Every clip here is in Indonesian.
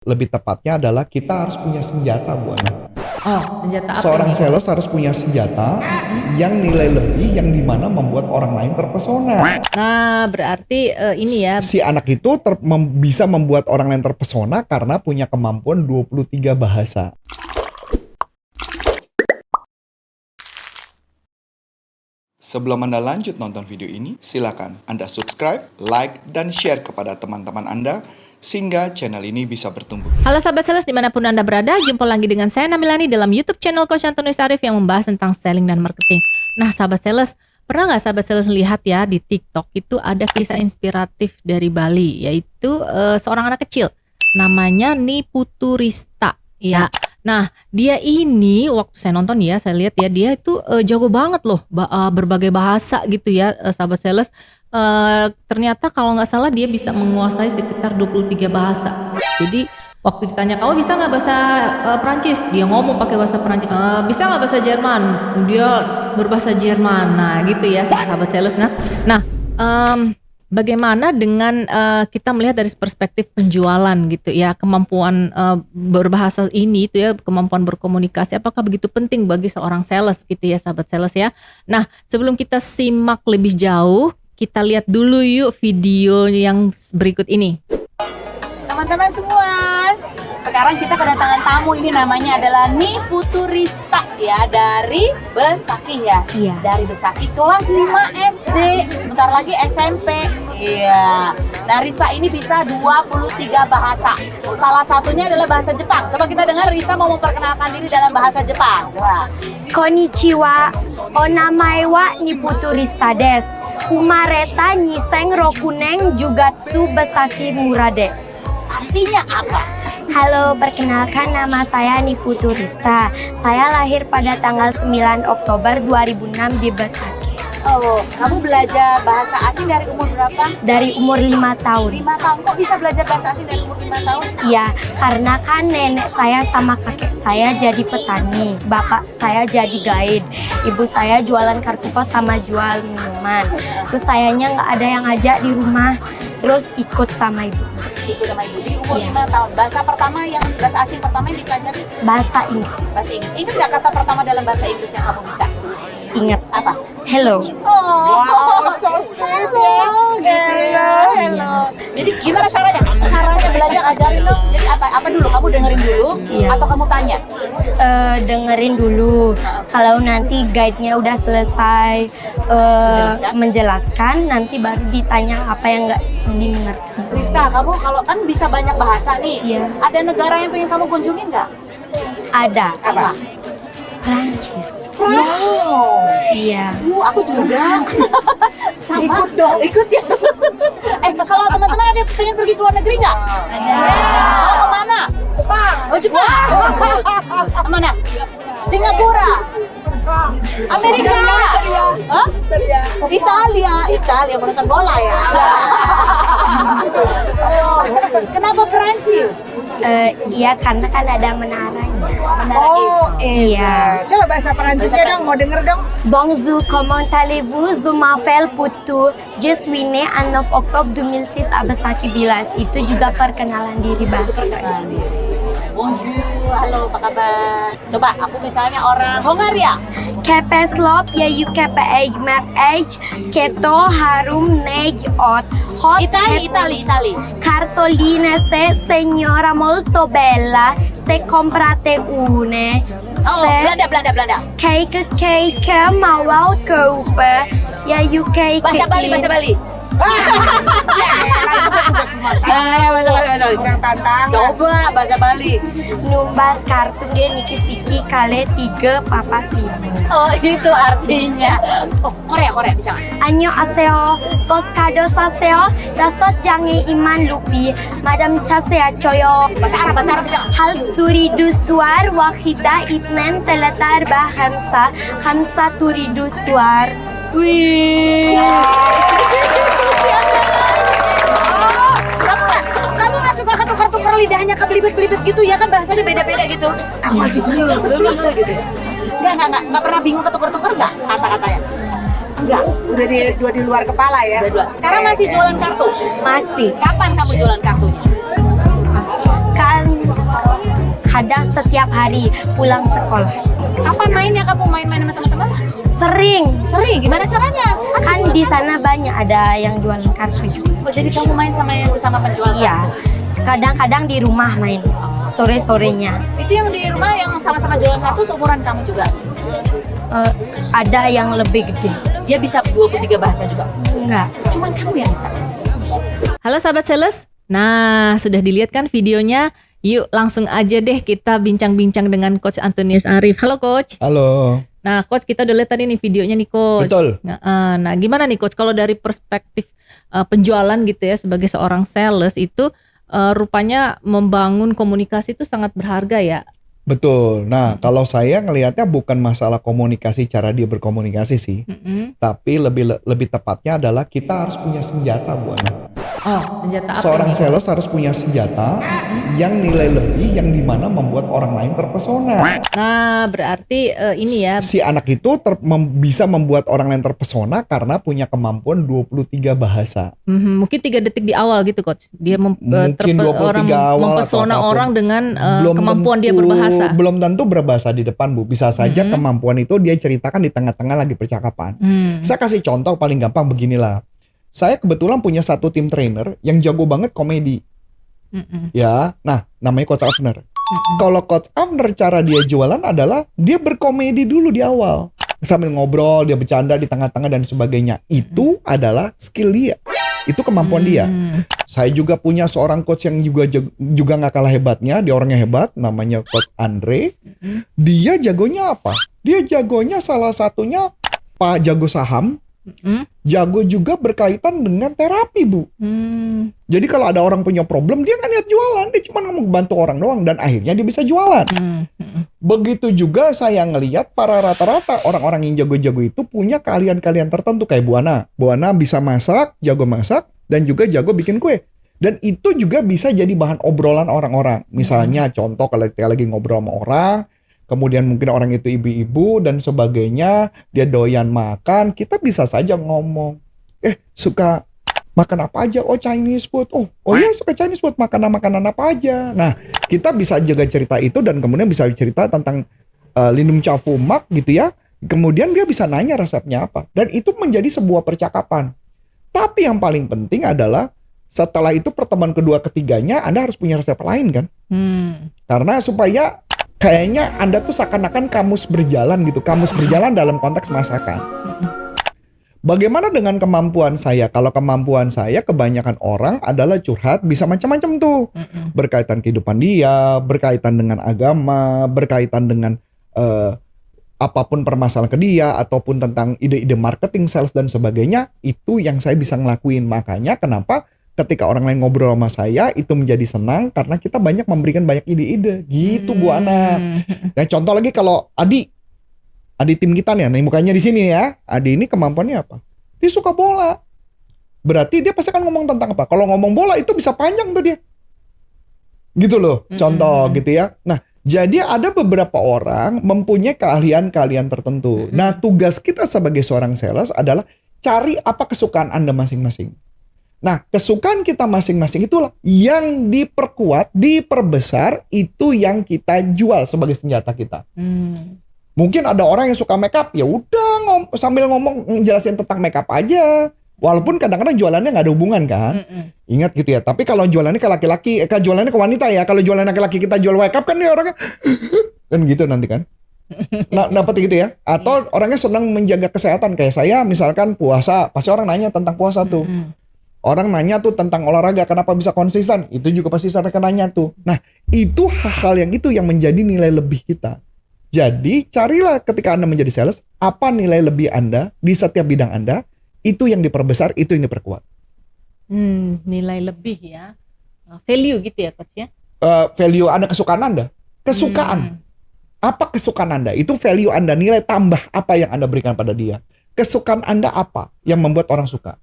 Lebih tepatnya adalah kita harus punya senjata, Bu Ana. Oh, senjata apa Seorang ini? sales harus punya senjata yang nilai lebih yang dimana membuat orang lain terpesona. Nah, berarti ini ya. Si anak itu bisa membuat orang lain terpesona karena punya kemampuan 23 bahasa. Sebelum Anda lanjut nonton video ini, silakan Anda subscribe, like, dan share kepada teman-teman Anda sehingga channel ini bisa bertumbuh. Halo sahabat sales dimanapun Anda berada, jumpa lagi dengan saya Namilani dalam YouTube channel Coach Antonius Arif yang membahas tentang selling dan marketing. Nah sahabat sales, pernah nggak sahabat sales lihat ya di TikTok itu ada kisah inspiratif dari Bali, yaitu seorang anak kecil namanya Niputurista ya. Nah dia ini waktu saya nonton ya, saya lihat ya dia itu jago banget loh berbagai bahasa gitu ya sahabat sales. Ternyata kalau nggak salah dia bisa menguasai sekitar 23 bahasa. Jadi waktu ditanya kamu bisa nggak bahasa Perancis, dia ngomong pakai bahasa Perancis. Bisa nggak bahasa Jerman, dia berbahasa Jerman. Nah gitu ya sahabat sales. Nah bagaimana dengan kita melihat dari perspektif penjualan gitu ya, kemampuan berbahasa ini itu ya, kemampuan berkomunikasi apakah begitu penting bagi seorang sales gitu ya sahabat sales ya. Nah sebelum kita simak lebih jauh, kita lihat dulu yuk video yang berikut ini. Teman-teman semua, sekarang kita kedatangan tamu, ini namanya adalah Niputurista ya, dari Besakih ya. Iya. Dari Besakih kelas 5 SD, sebentar lagi SMP. Iya. Nah, Risa ini bisa 23 bahasa. Salah satunya adalah bahasa Jepang. Coba kita dengar Risa mau memperkenalkan diri dalam bahasa Jepang. Coba. Konnichiwa, onamae wa Niputurista desu. Umareta Nyiseng Rokuneng Jugatsu Besakih Murade. Artinya apa? Halo, perkenalkan nama saya Niputurista. Saya lahir pada tanggal 9 Oktober 2006 di Besakih. Oh, kamu belajar bahasa asing dari umur berapa? Dari umur 5 tahun. 5 tahun. Kok bisa belajar bahasa asing dari umur 5 tahun? Iya, karena kan nenek saya sama kakek saya jadi petani, bapak saya jadi guide, ibu saya jualan kartu pos sama jual minuman. Terus sayanya nggak ada yang ngajak di rumah, terus ikut sama ibu. Ikut sama ibu. Jadi umur Iya. 5 tahun. Bahasa asing pertama yang dipelajari Bahasa Inggris. bahasa Inggris. Ingat nggak kata pertama dalam bahasa Inggris yang kamu bisa? Ingat, Apa? hello. Oh, Wow, so sweet ya. Hello, hello. Jadi gimana caranya? Caranya belajar ajarin dong. Jadi apa dulu? Kamu dengerin dulu Iya. atau kamu tanya? Dengerin dulu. Kalau nanti guide-nya udah selesai menjelaskan, nanti baru ditanya apa yang nggak dimengerti. Rizka, kamu kalau kan bisa banyak bahasa nih. Iya. Ada negara yang pengen kamu kunjungin nggak? Ada. Apa? Prancis. Wow. Iya. Aku juga. Sama. Ikut dong. Ikut ya. Kalau teman-teman ada yang pengen pergi ke luar negeri nggak? Ada. Mau kemana? Jepang. Oh Jepang. Kemana? Singapura. Amerika. Hah? Italia mau nonton bola ya. Oh, kenapa Perancis? Iya, karena kan ada menaranya. Oh Iya. Coba bahasa Perancisnya dong, mau denger dong. Bonjour, comment allez-vous? Je m'appelle Putu. Je suis né en 9 octobre 2006 à Besakih Bilas. Itu juga perkenalan diri bahasa Prancis. Bonjour, halo, apa kabar? Coba aku misalnya orang Hongaria. Kepe slop ya you kepe egg map age keto harum neg ot hot Itali. cartoline se signora molto bella se comprate une Oh, Belanda. cake mawal kope ya you cake Bahasa Bali. Kurang tantang. Coba bahasa Bali. numbas kartu ge niki kale 3 papas 5. Oh, itu artinya. Oh, Korea bisa nggak? Anyo aseo, poskado saseo, dasot jange iman lupi, madam chasea choyo. Bahasa Arab bisa nggak? Hal turidu suar, wahida itnen teletar hamsa turidu suar. Wih. Kamu nggak suka ketukar-tukar lidahnya ke belibet-belibet gitu ya, kan bahasanya beda-beda gitu. Kamu aja dulu. Gitu. Nggak pernah bingung ketukar-tukar nggak kata-katanya? Enggak. Udah di luar kepala ya. Dua. Sekarang masih jualan kartu? Masih. Kapan kamu jualan kartunya? Kan ada setiap hari pulang sekolah. Kapan mainnya kamu main-main sama teman-teman? Sering. Sering. Gimana caranya? Kan di sana banyak ada yang jualan kartu juga. Oh, jadi kamu main sama yang sesama penjual Iya. kartu? Kadang-kadang di rumah main. Sore-sorenya. Itu yang di rumah yang sama-sama jualan kartu seumuran kamu juga? Ada yang lebih gede. Dia bisa 23 bahasa juga? Enggak. Cuman kamu yang bisa? Halo sahabat sales. Nah, sudah dilihat kan videonya? Yuk langsung aja deh kita bincang-bincang dengan Coach Antonius Arif. Halo Coach. Halo. Nah Coach, kita udah lihat tadi nih videonya nih Coach. Betul. Nah gimana nih Coach, kalau dari perspektif penjualan gitu ya, sebagai seorang sales itu rupanya membangun komunikasi itu sangat berharga ya. Betul. Nah, kalau saya ngelihatnya bukan masalah komunikasi, cara dia berkomunikasi sih. Tapi lebih tepatnya adalah kita harus punya senjata, Bu Ana. Oh, senjata apa Seorang ini? sales harus punya senjata yang nilai lebih, yang dimana membuat orang lain terpesona. Nah, berarti ini ya. Si anak itu bisa membuat orang lain terpesona karena punya kemampuan 23 bahasa. Mungkin 3 detik di awal gitu Coach. Dia Mungkin 23 awal mempesona atau apapun. orang dengan Belum kemampuan dia tentu- berbahasa. Belum tentu berbahasa di depan, Bu. Bisa saja kemampuan itu dia ceritakan di tengah-tengah lagi percakapan. Saya kasih contoh paling gampang beginilah. Saya kebetulan punya satu tim trainer yang jago banget komedi. Ya, nah namanya Coach Abner. Kalau Coach Abner cara dia jualan adalah dia berkomedi dulu di awal. Sambil ngobrol, dia bercanda di tengah-tengah dan sebagainya. Itu adalah skill dia. Itu kemampuan dia. Saya juga punya seorang coach yang juga nggak kalah hebatnya. Dia orangnya hebat, namanya Coach Andre. Dia jagonya apa? Dia jagonya salah satunya Pak jago saham. Jago juga berkaitan dengan terapi, Bu. Jadi kalau ada orang punya problem, dia nggak niat jualan, dia cuma mau bantu orang doang dan akhirnya dia bisa jualan. Begitu juga saya ngelihat para rata-rata orang-orang yang jago-jago itu punya keahlian-keahlian tertentu kayak Bu Ana. Bu Ana bisa masak, jago masak, dan juga jago bikin kue. Dan itu juga bisa jadi bahan obrolan orang-orang. Misalnya contoh kalau kita lagi ngobrol sama orang, kemudian mungkin orang itu ibu-ibu dan sebagainya, dia doyan makan, kita bisa saja ngomong, suka makan apa aja? Oh, Chinese food. Oh ya, suka Chinese food, makanan apa aja. Nah, kita bisa jaga cerita itu dan kemudian bisa cerita tentang Lindung Cafumak gitu ya. Kemudian dia bisa nanya resepnya apa. Dan itu menjadi sebuah percakapan. Tapi yang paling penting adalah setelah itu pertemuan kedua ketiganya Anda harus punya resep lain kan? Karena supaya kayaknya Anda tuh seakan-akan kamus berjalan gitu. Kamus berjalan dalam konteks masakan. Bagaimana dengan kemampuan saya? Kalau kemampuan saya kebanyakan orang adalah curhat, bisa macam-macam tuh. Berkaitan kehidupan dia, berkaitan dengan agama, berkaitan dengan apapun permasalahan ke dia, ataupun tentang ide-ide marketing, sales dan sebagainya. Itu yang saya bisa ngelakuin. Makanya kenapa ketika orang lain ngobrol sama saya itu menjadi senang karena kita banyak memberikan banyak ide-ide gitu Bu Ana. Dan contoh lagi kalau Adi tim kita nih, mukanya di sini ya. Adi ini kemampuannya apa? Dia suka bola. Berarti dia pasti akan ngomong tentang apa? Kalau ngomong bola itu bisa panjang tuh dia. Gitu loh, contoh gitu ya. Nah, jadi ada beberapa orang mempunyai keahlian-keahlian tertentu. Nah, tugas kita sebagai seorang sales adalah cari apa kesukaan Anda masing-masing. Nah, kesukaan kita masing-masing itulah yang diperkuat, diperbesar, itu yang kita jual sebagai senjata kita. Mungkin ada orang yang suka makeup, ya udah sambil ngomong jelasin tentang makeup aja. Walaupun kadang-kadang jualannya nggak ada hubungan kan. Ingat gitu ya. Tapi kalau jualannya ke laki-laki, jualannya ke wanita ya. Kalau jualannya ke laki kita jual makeup kan dia orangnya kan gitu nanti kan. Nah, dapat gitu ya. Atau orangnya senang menjaga kesehatan kayak saya misalkan puasa, pasti orang nanya tentang puasa tuh. Orang nanya tuh tentang olahraga, kenapa bisa konsisten? Itu juga pasti saya akan nanya tuh. Nah, itu hal-hal yang itu yang menjadi nilai lebih kita. Jadi, carilah ketika Anda menjadi sales, apa nilai lebih Anda di setiap bidang Anda, itu yang diperbesar, itu yang diperkuat. Nilai lebih ya. Value gitu ya Coach ya. Value Anda, kesukaan Anda. Kesukaan. Apa kesukaan Anda? Itu value Anda, nilai tambah apa yang Anda berikan pada dia. Kesukaan Anda apa yang membuat orang suka?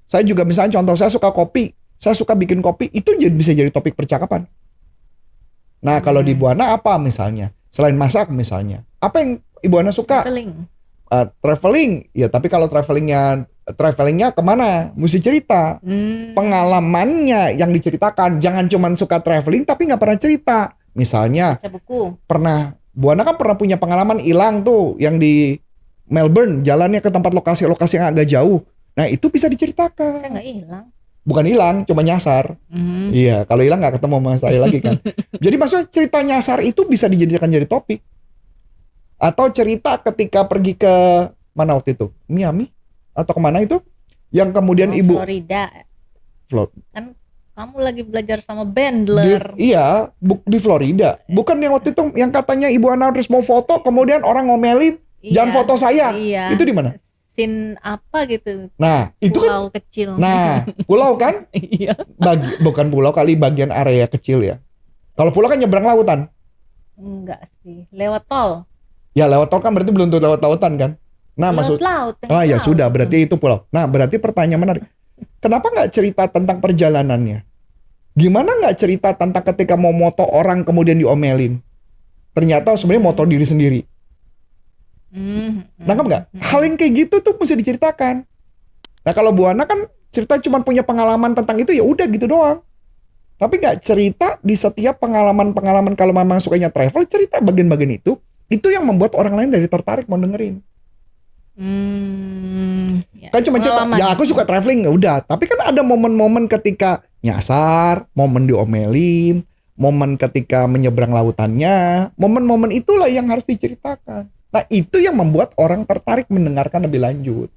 Saya juga misalnya contoh, saya suka kopi. Saya suka bikin kopi, itu bisa jadi topik percakapan. Nah, kalau di Bu Ana apa misalnya? Selain masak misalnya, apa yang Ibu Ana suka? Traveling. Ya, tapi kalau travelingnya kemana? Mesti cerita. Pengalamannya yang diceritakan. Jangan cuma suka traveling tapi nggak pernah cerita. Misalnya Baca buku. Bu Ana kan pernah punya pengalaman hilang tuh yang di Melbourne, jalannya ke tempat lokasi-lokasi yang agak jauh. Nah itu bisa Saya diceritakan. nggak hilang. Bukan hilang, cuma nyasar. Iya, kalau hilang nggak ketemu sama saya lagi kan. Jadi maksudnya cerita nyasar itu bisa dijadikan jadi topik. Atau cerita ketika pergi ke mana waktu itu? Miami? Atau kemana itu? Yang kemudian ibu Florida. Kan kamu lagi belajar sama di, Bandler. iya, di Florida. Bukan yang waktu itu yang katanya Ibu Ana harus mau foto, kemudian orang ngomelin, jangan foto saya. Iya. Itu di mana? Scene apa gitu? Nah, itu kan Pulau kecil. nah, pulau kan? Iya. Bukan pulau kali, bagian area kecil ya. Kalau pulau kan nyebrang lautan. Enggak sih, lewat tol. Ya lewat tol kan berarti belum tuh lewat lautan kan. Nah, Lewat laut. ah ya laut. sudah, berarti itu pulau. Nah, berarti pertanyaan menarik. Kenapa nggak cerita tentang perjalanannya? Gimana nggak cerita tentang ketika mau moto orang kemudian diomelin? Ternyata sebenarnya moto diri sendiri. Nangkep nggak? Hal yang kayak gitu tuh mesti diceritakan. Nah kalau Bu Ana kan cerita cuma punya pengalaman tentang itu ya udah gitu doang. Tapi nggak cerita di setiap pengalaman-pengalaman kalau memang sukanya travel cerita bagian-bagian itu yang membuat orang lain dari tertarik mau dengerin. Kan cuma cerita, pengalaman. ya aku suka traveling, ya udah. Tapi kan ada momen-momen ketika nyasar, momen diomelin, momen ketika menyeberang lautannya, momen-momen itulah yang harus diceritakan. Nah itu yang membuat orang tertarik mendengarkan lebih lanjut.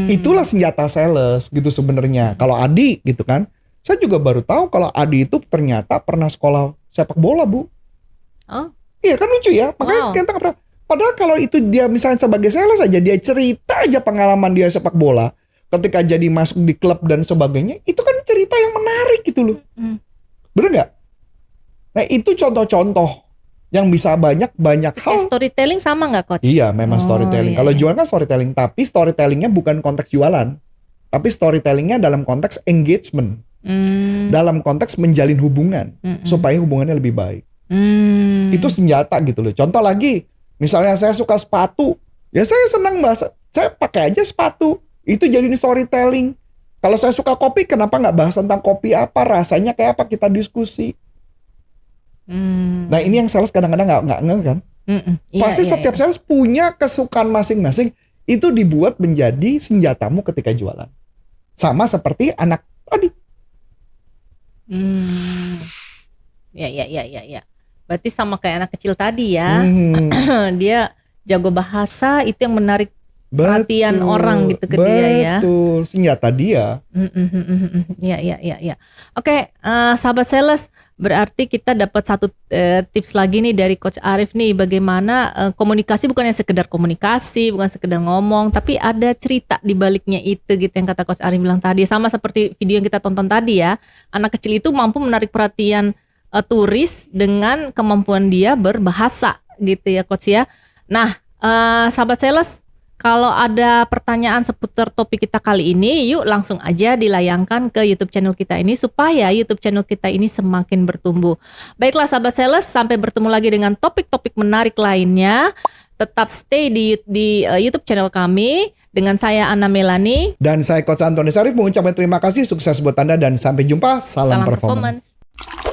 Itulah senjata sales gitu sebenarnya. Kalau Adi gitu kan, saya juga baru tahu kalau Adi itu ternyata pernah sekolah sepak bola, Bu. Oh. Iya kan lucu ya, makanya Wow. kita nggak pernah. Padahal kalau itu dia misalnya sebagai sales aja, dia cerita aja pengalaman dia sepak bola ketika jadi masuk di klub dan sebagainya, itu kan cerita yang menarik gitu loh. Bener nggak? Nah itu contoh-contoh yang bisa banyak Kayak hal. storytelling sama nggak, Coach? Iya memang Oh, storytelling. iya, Kalau iya. jualan kan storytelling, tapi storytellingnya bukan konteks jualan, tapi storytellingnya dalam konteks engagement, dalam konteks menjalin hubungan supaya hubungannya lebih baik. Itu senjata gitu loh. Contoh lagi, misalnya saya suka sepatu, ya saya senang bahas, saya pakai aja sepatu. Itu jadi storytelling. Kalau saya suka kopi, kenapa nggak bahas tentang kopi apa, rasanya kayak apa, kita diskusi. Nah ini yang sales kadang-kadang nggak ngeh kan. Iya, Pasti iya, setiap iya. sales punya kesukaan masing-masing. Itu dibuat menjadi senjatamu ketika jualan. Sama seperti anak tadi. Ya. Berarti sama kayak anak kecil tadi ya. Dia jago bahasa, itu yang menarik perhatian orang gitu ke dia ya. Betul, senjata dia. Iya. Oke, sahabat sales, berarti kita dapat satu tips lagi nih dari Coach Arif nih, bagaimana komunikasi bukan yang sekedar komunikasi, bukan sekedar ngomong, tapi ada cerita di baliknya itu gitu yang kata Coach Arif bilang tadi. Sama seperti video yang kita tonton tadi ya, anak kecil itu mampu menarik perhatian turis dengan kemampuan dia berbahasa gitu ya Coach ya. Nah, sahabat sales, kalau ada pertanyaan seputar topik kita kali ini, yuk langsung aja dilayangkan ke YouTube channel kita ini supaya YouTube channel kita ini semakin bertumbuh. Baiklah sahabat sales, sampai bertemu lagi dengan topik-topik menarik lainnya. Tetap stay di YouTube channel kami dengan saya Anna Melani. Dan saya Coach Antoni Sarif mengucapkan terima kasih, sukses buat Anda dan sampai jumpa. Salam performance. Performance.